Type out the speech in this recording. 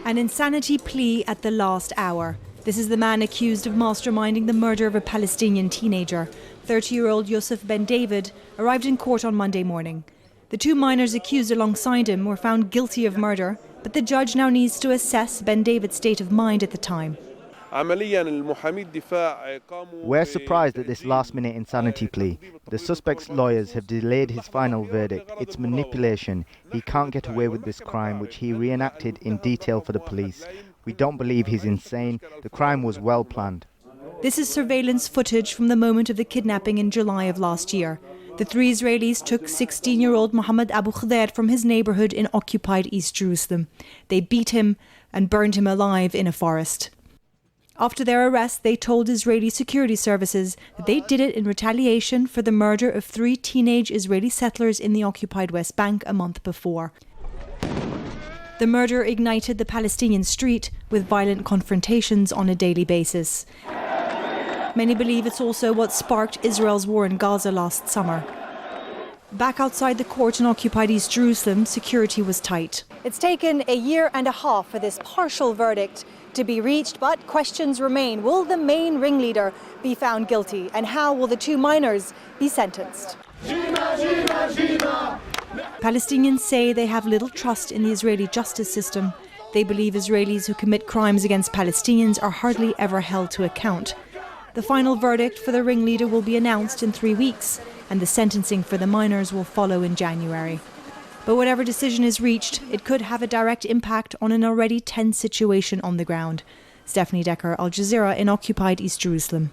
An insanity plea at the last hour. This is the man accused of masterminding the murder of a Palestinian teenager. 30-year-old Yusuf Ben David arrived in court on Monday morning. The two minors accused alongside him were found guilty of murder, but the judge now needs to assess Ben David's state of mind at the time. We're surprised at this last-minute insanity plea. The suspect's lawyers have delayed his final verdict. It's manipulation. He can't get away with this crime, which he reenacted in detail for the police. We don't believe he's insane. The crime was well planned. This is surveillance footage from the moment of the kidnapping in July of last year. The three Israelis took 16-year-old Mohammed Abu Khader from his neighbourhood in occupied East Jerusalem. They beat him and burned him alive in a forest. After their arrest, they told Israeli security services that they did it in retaliation for the murder of 3 teenage Israeli settlers in the occupied West Bank a month before. The murder ignited the Palestinian street with violent confrontations on a daily basis. Many believe it's also what sparked Israel's war in Gaza last summer. Back outside the court in occupied East Jerusalem, security was tight. It's taken a year and a half for this partial verdict to be reached, but questions remain. Will the main ringleader be found guilty? And how will the 2 minors be sentenced? Palestinians say they have little trust in the Israeli justice system. They believe Israelis who commit crimes against Palestinians are hardly ever held to account. The final verdict for the ringleader will be announced in 3 weeks, and the sentencing for the minors will follow in January. But whatever decision is reached, it could have a direct impact on an already tense situation on the ground. Stephanie Decker, Al Jazeera in occupied East Jerusalem.